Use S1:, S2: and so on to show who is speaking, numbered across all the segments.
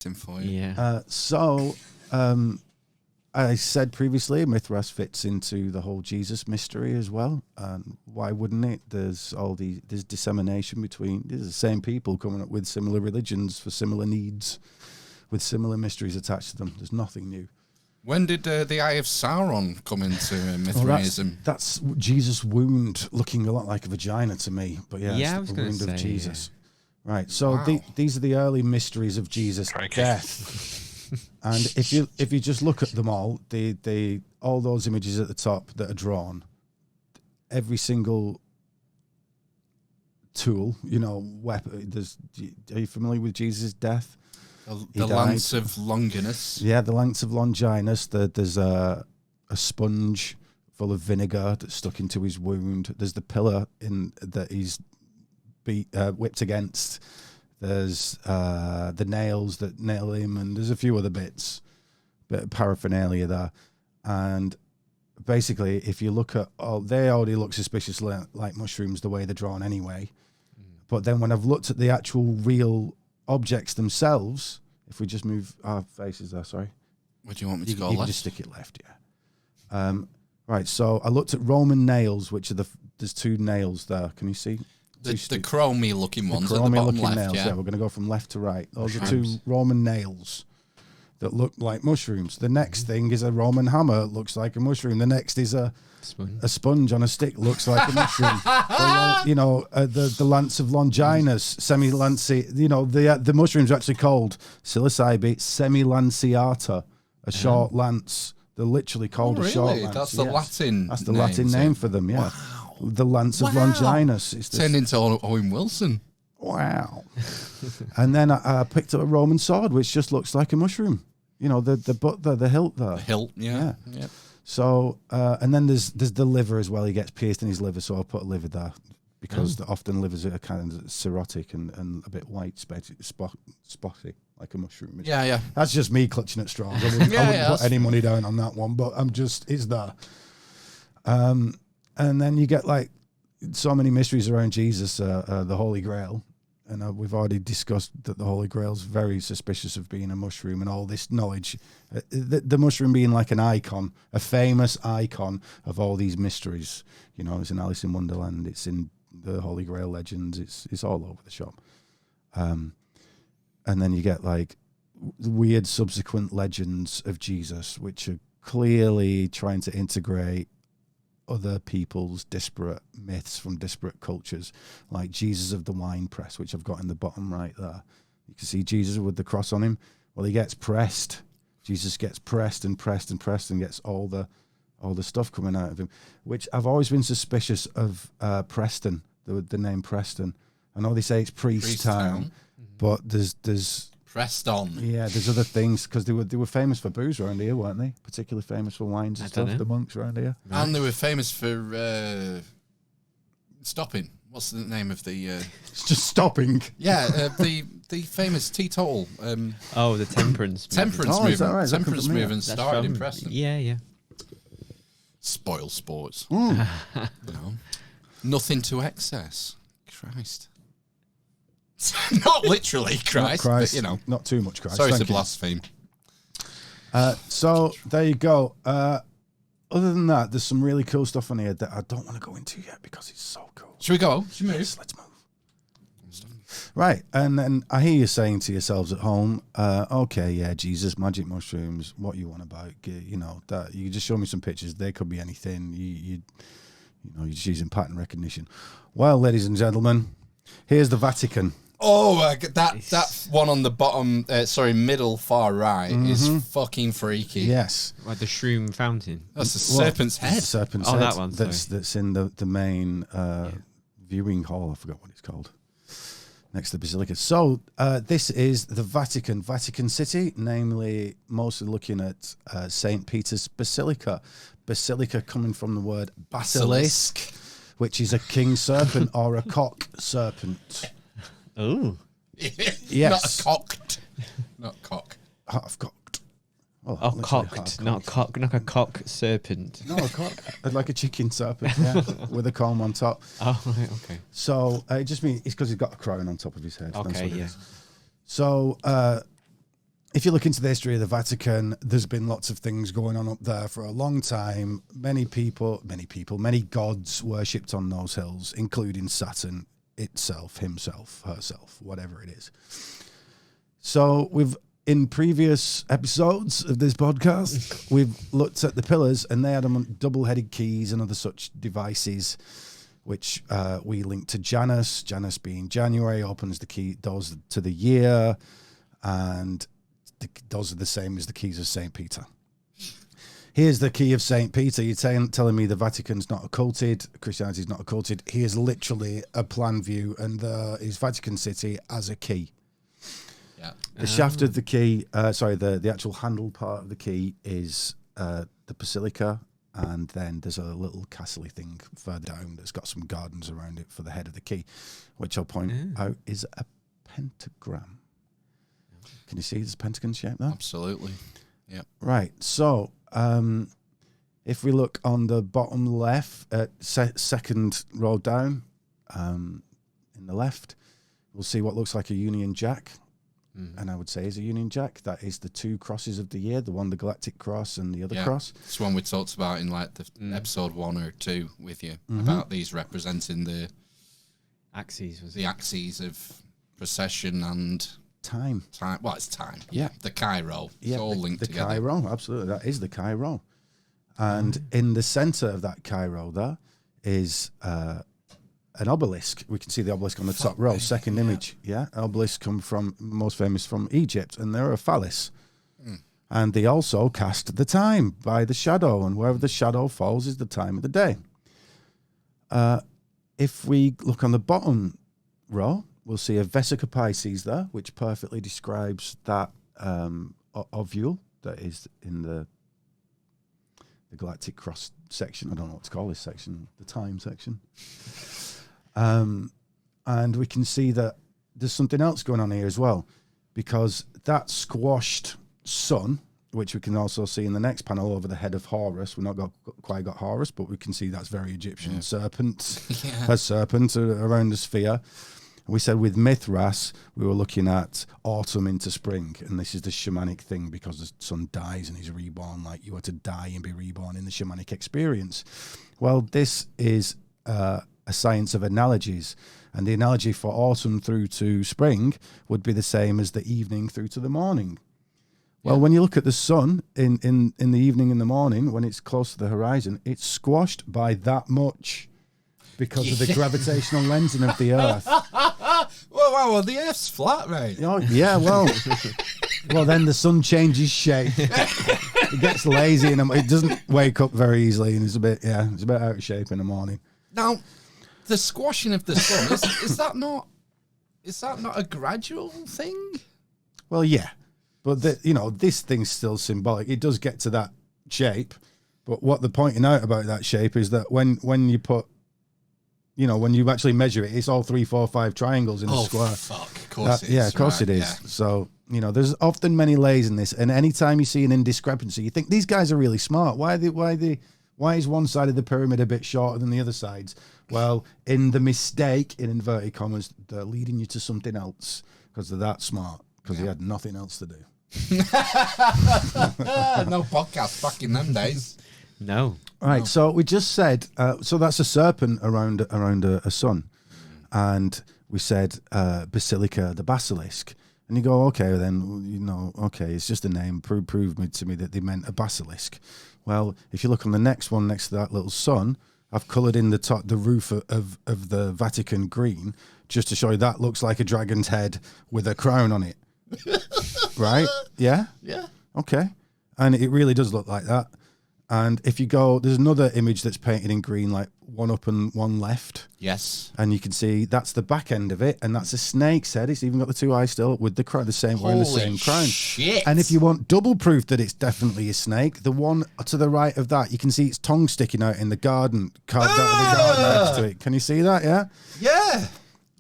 S1: For you.
S2: Yeah.
S3: I said previously, Mithras fits into the whole Jesus mystery as well. Why wouldn't it? There's dissemination between. These are the same people coming up with similar religions for similar needs, with similar mysteries attached to them. There's nothing new.
S1: When did the Eye of Sauron come into Mithraism?
S3: That's Jesus' wound, looking a lot like a vagina to me. But yeah,
S2: I was
S3: the
S2: going to
S3: wound
S2: say,
S3: of Jesus. Yeah. Right. So
S1: Wow.
S3: these are the early mysteries of Jesus' death. And if you just look at them all, all those images at the top that are drawn, every single tool, weapon. Are you familiar with Jesus' death?
S1: The Lance of Longinus.
S3: Yeah, the Lance of Longinus. There's a sponge full of vinegar that's stuck into his wound. There's the pillar that he's whipped against. There's the nails that nail him, and there's a few other bit of paraphernalia there. And basically, if you look at they already look suspiciously like mushrooms the way they're drawn anyway. But then when I've looked at the actual real objects themselves, if we just move our faces there, sorry.
S1: What do you want me to go
S3: left? You can just stick it left, yeah. Right, so I looked at Roman nails, which are there's two nails there. Can you see?
S1: The chromy looking ones at the bottom left,
S3: nails,
S1: yeah.
S3: We're going to go from left to right. Those are two Roman nails that look like mushrooms. The next thing is a Roman hammer, looks like a mushroom. The next is a sponge on a stick, looks like a mushroom. The Lance of Longinus, semi-lanci. The mushrooms are actually called psilocybe semi-lanciata, a short lance. They're literally called a short lance.
S1: That's the Latin.
S3: That's the Latin name for them. Yeah.
S1: Wow.
S3: The Lance of Longinus. It's
S1: turned into Owen Wilson.
S3: Wow. And then I picked up a Roman sword, which just looks like a mushroom. The butt there, the hilt there.
S1: The hilt, yeah. Yep.
S3: So, and then there's the liver as well. He gets pierced in his liver, so I'll put a liver there because often livers are kind of cirrhotic and a bit white, spotty, like a mushroom.
S1: Yeah.
S3: That's just me clutching at straws. I wouldn't put any money down on that one, but it's there. And then you get like so many mysteries around Jesus, the Holy Grail. And we've already discussed that the Holy Grail is very suspicious of being a mushroom and all this knowledge. The mushroom being like an icon, a famous icon of all these mysteries. It's in Alice in Wonderland. It's in the Holy Grail legends. It's all over the shop. And then you get like weird subsequent legends of Jesus, which are clearly trying to integrate other people's disparate myths from disparate cultures, like Jesus of the wine press, which I've got in the bottom right there. You can see Jesus with the cross on him. Well, he gets pressed. Jesus gets pressed and pressed and pressed and gets all the stuff coming out of him, which I've always been suspicious of Preston, the name Preston. I know they say it's Priest Town, but there's
S1: Preston.
S3: Yeah, there's other things because they were famous for booze around here, weren't they? Particularly famous for wines and stuff. The monks around here,
S1: and they were famous for stopping. What's the name of the?
S3: It's just stopping.
S1: Yeah, the famous teetotal.
S2: The temperance.
S1: Temperance movement.
S3: Right?
S1: Temperance movement started in Preston.
S2: Yeah.
S1: Spoil sports. Nothing to excess. Christ. Not literally Christ,
S3: not
S1: but
S3: not too much Christ.
S1: Sorry to blaspheme.
S3: So there you go. Other than that, there's some really cool stuff on here that I don't want to go into yet because it's so cool.
S1: Should we go? Should we move?
S3: Yes, let's move. Right, and then I hear you saying to yourselves at home, okay, yeah, Jesus, magic mushrooms, what you want about? That you just show me some pictures. They could be anything. You're just using pattern recognition. Well, ladies and gentlemen, here's the Vatican.
S1: Oh, that one on the bottom, middle far right is fucking freaky.
S3: Yes.
S2: Like the shroom fountain.
S1: That's a serpent's head.
S3: Serpent's head.
S2: That one.
S3: That's in the main viewing hall. I forgot what it's called. Next to the Basilica. So this is the Vatican City, namely mostly looking at St. Peter's Basilica. Basilica coming from the word basilisk, which is a king serpent or a cock serpent.
S2: Oh.
S3: Yes.
S1: Not a cocked. Not cock.
S3: Half cocked.
S2: Well, cocked, not cock, not a cock serpent.
S3: No, a cock. Like a chicken serpent, yeah, with a comb on top.
S2: Oh, right, okay.
S3: So it just means it's because he's got a crown on top of his head.
S2: Okay, yeah.
S3: So if you look into the history of the Vatican, there's been lots of things going on up there for a long time. Many gods worshipped on those hills, including Saturn itself, himself, herself, whatever it is. So in previous episodes of this podcast, we've looked at the pillars, and they had double-headed keys and other such devices, which we linked to Janus. Janus being January, opens the key doors to the year, and those are the same as the keys of St. Peter. Here's the key of St. Peter. You're telling me the Vatican's not occulted, Christianity's not occulted. Here's literally a plan view, and is Vatican City as a key.
S1: Yeah.
S3: The shaft of the key, the actual handle part of the key is the basilica, and then there's a little castle-y thing further down that's got some gardens around it for the head of the key, which I'll point out is a pentagram. Can you see this pentagon shape there?
S1: Absolutely. Yeah.
S3: Right. So, if we look on the bottom left, second row down, in the left, we'll see what looks like a Union Jack. And I would say is a Union Jack. That is the two crosses of the year, the Galactic Cross and the other cross.
S1: It's one we talked about in like the episode 1 or 2 with you about these representing the
S2: axes.
S1: The axes of procession and
S3: time.
S1: Well, it's time.
S3: Yeah.
S1: The Cairo.
S3: Yeah,
S1: It's all linked together.
S3: The Cairo, absolutely. That is the Cairo. And in the centre of that Cairo there is an obelisk. We can see the obelisk on the top row, second image. Yeah, obelisks come from, most famous from Egypt, and they're a phallus. And they also cast the time by the shadow, and wherever the shadow falls is the time of the day. If we look on the bottom row, we'll see a Vesica Pisces there, which perfectly describes that ovule that is in the Galactic Cross section. I don't know what to call this section, the time section. And we can see that there's something else going on here as well, because that squashed sun, which we can also see in the next panel over the head of Horus. We've not quite got Horus, but we can see that's very Egyptian. Serpent, a serpent around the sphere. We said with Mithras, we were looking at autumn into spring, and this is the shamanic thing, because the sun dies and he's reborn, like you were to die and be reborn in the shamanic experience. Well, this is a science of analogies, and the analogy for autumn through to spring would be the same as the evening through to the morning. Well, when you look at the sun in the evening and the morning, when it's close to the horizon, it's squashed by that much because of the gravitational lensing of the Earth.
S1: Well, the Earth's flat, right?
S3: Oh, yeah, well, then the sun changes shape. It gets lazy and it doesn't wake up very easily, and it's a bit out of shape in the morning.
S1: Now, the squashing of the sun is that not a gradual thing?
S3: Well, yeah, but this thing's still symbolic. It does get to that shape, but what they're pointing out about that shape is that when you put, when you actually measure it, it's all 3, 4, 5 triangles in a square.
S1: Oh, fuck. Of course it is.
S3: Yeah, of course it is. Yeah. So, there's often many layers in this, and anytime you see an indiscrepancy, you think these guys are really smart. Why is one side of the pyramid a bit shorter than the other sides? Well, in the mistake, in inverted commas, they're leading you to something else because they're that smart, because they had nothing else to do.
S1: No podcast back in them days.
S2: No.
S3: Right, so we just said, so that's a serpent around a sun. And we said basilica, the basilisk. And you go, okay, then, it's just a name. Prove to me that they meant a basilisk. Well, if you look on the next one next to that little sun, I've coloured in the roof of the Vatican green, just to show you that looks like a dragon's head with a crown on it. Right? Yeah?
S1: Yeah.
S3: Okay. And it really does look like that. And if you go, there's another image that's painted in green, like one up and one left.
S1: Yes.
S3: And you can see that's the back end of it, and that's a snake's head. It's even got the 2 eyes still with the crown, wearing the same crown.
S1: Shit.
S3: And if you want double proof that it's definitely a snake, the one to the right of that, you can see its tongue sticking out in the garden, carved out of the garden next to it. Can you see that? Yeah.
S1: Yeah.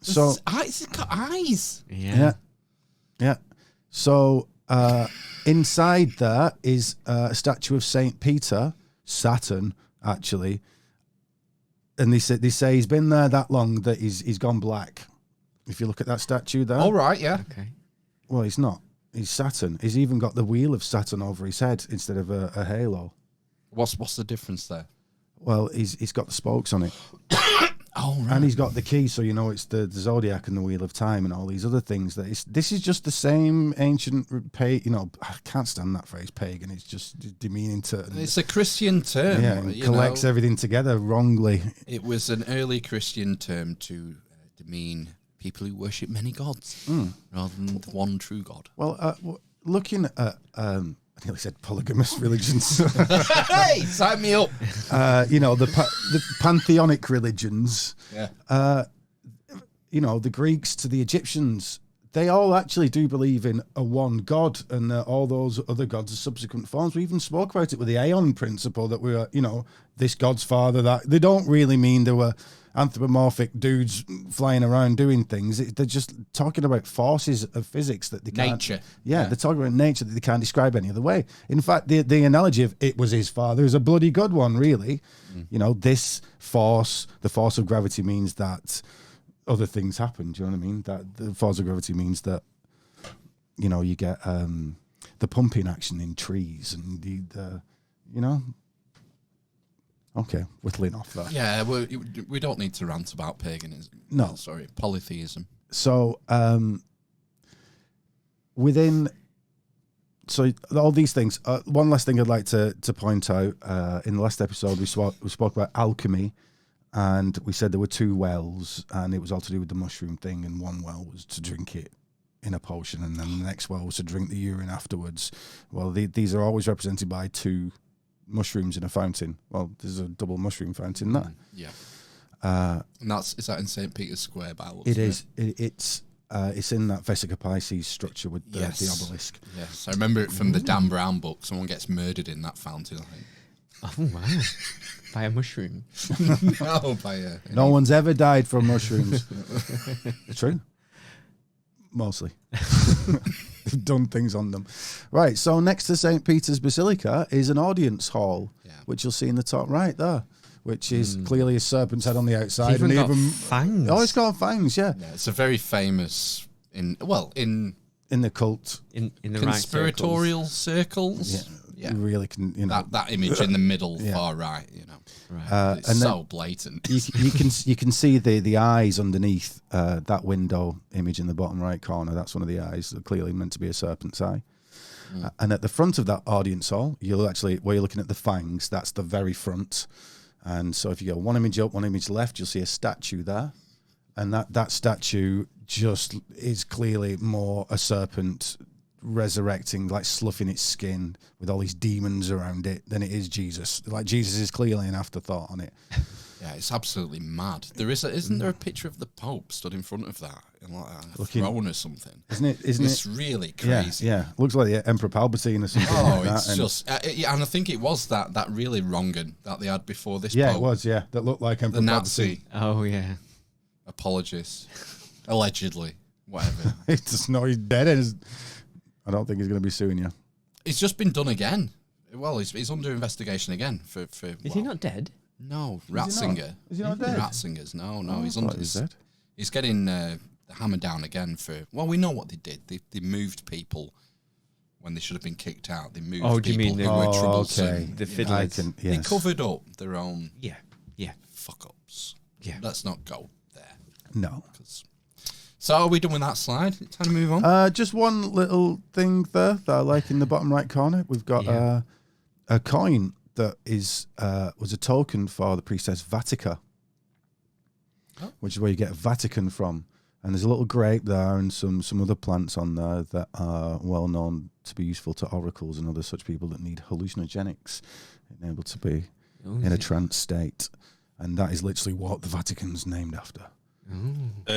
S3: So
S1: it's got eyes.
S3: Yeah. So inside there is a statue of Saint Peter, Saturn, actually. And they say he's been there that long that he's gone black. If you look at that statue there.
S1: All right, yeah.
S2: Okay.
S3: Well, he's not. He's Saturn. He's even got the wheel of Saturn over his head instead of a halo.
S1: What's the difference there?
S3: Well, he's got the spokes on it.
S1: Oh, right.
S3: And he's got the key, so it's the zodiac and the wheel of time and all these other things. This is just the same ancient I can't stand that phrase, pagan. It's just demeaning to.
S1: It's a Christian term.
S3: Yeah, it collects everything together wrongly.
S1: It was an early Christian term to demean people who worship many gods rather than the one true God.
S3: Well, looking at I nearly said polygamous religions.
S1: Hey, sign me up.
S3: The pantheonic religions.
S1: Yeah.
S3: The Greeks to the Egyptians, they all actually do believe in a one God, and all those other gods are subsequent forms. We even spoke about it with the Aeon principle, that we are, this God's father. That they don't really mean there were anthropomorphic dudes flying around doing things. They're just talking about forces of physics that they can't.
S1: Nature.
S3: Yeah, they're talking about nature that they can't describe any other way. In fact, the analogy of it was his father is a bloody good one, really. This force, the force of gravity, means that other things happen. Do you know what I mean? That the force of gravity means that, you get the pumping action in trees and the. Okay, whittling off that.
S1: Yeah, we don't need to rant about paganism.
S3: No.
S1: Sorry, polytheism.
S3: So, all these things. One last thing I'd like to point out. In the last episode, we spoke about alchemy, and we said there were 2 wells, and it was all to do with the mushroom thing, and one well was to drink it in a potion, and then the next well was to drink the urine afterwards. Well, these are always represented by 2 mushrooms in a fountain. Well, there's a double mushroom fountain there.
S1: Yeah. And is that in St. Peter's Square by looks
S3: It
S1: of
S3: is. It's in that Vesica Pisces structure with the obelisk.
S1: Yes, I remember it from the Dan Brown book. Someone gets murdered in that fountain, I think.
S2: Oh, wow. By a mushroom.
S1: No,
S3: no one's ever died from mushrooms. True. Mostly. They've done things on them. Right, so next to St. Peter's Basilica is an audience hall, which you'll see in the top right there, which is clearly a serpent's head on the outside.
S2: It's even got fangs.
S3: Oh, it's got fangs, yeah.
S1: It's a very famous, in
S3: the cult.
S2: In the
S1: conspiratorial circles.
S3: You really can,
S1: that image in the middle, far right,
S2: Right.
S1: It's so blatant.
S3: You can see the eyes underneath that window image in the bottom right corner. That's one of the eyes. They're clearly meant to be a serpent's eye. And at the front of that audience hall, where you're looking at the fangs, that's the very front. And so if you go one image up, one image left, you'll see a statue there. And that statue just is clearly more a serpent resurrecting, like sloughing its skin with all these demons around it, than it is Jesus. Like, Jesus is clearly an afterthought on it.
S1: Yeah, it's absolutely mad. Isn't there a picture of the Pope stood in front of that in like a throne or something? It's really crazy.
S3: Yeah. Looks like the Emperor Palpatine or something.
S1: Oh,
S3: like
S1: it's
S3: that.
S1: just, and I think it was that really wrong that they had before this.
S3: Yeah,
S1: Pope.
S3: it was. Yeah, that looked like Emperor
S1: The Nazi.
S3: Palpatine.
S2: Oh, yeah.
S1: Apologist, allegedly, whatever.
S3: He's dead. I don't think he's going to be suing you.
S1: It's just been done again. Well, he's under investigation again for.
S2: Is he not dead?
S1: No, Ratzinger.
S3: Is he not dead?
S1: Ratzinger's no. He's under.
S3: He's dead.
S1: He's getting the hammer down again for. Well, we know what they did. They moved people when they should have been kicked out. They moved.
S2: Oh, do you
S1: people
S2: mean
S1: who were troublesome?
S3: Okay.
S2: The fiddlers.
S1: They covered up their own.
S2: Yeah.
S1: Fuck ups.
S2: Yeah.
S1: Let's not go there.
S3: No.
S1: So are we done with that slide? Time to move on.
S3: Just one little thing there that I like in the bottom right corner. We've got a coin that was a token for the priestess Vatica, which is where you get Vatican from. And there's a little grape there and some other plants on there that are well known to be useful to oracles and other such people that need hallucinogenics, able to be in a trance state. And that is literally what the Vatican's named after.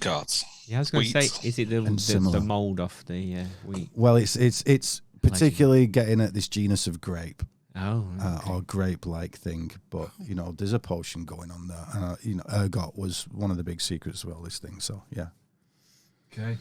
S4: Gods.
S2: Yeah, I was going to say, is it the mould off the wheat?
S3: Well, it's particularly getting at this genus of grape.
S2: Oh, okay.
S3: Or grape-like thing, but there's a potion going on there. Ergot was one of the big secrets of all this thing. So yeah.
S1: Okay.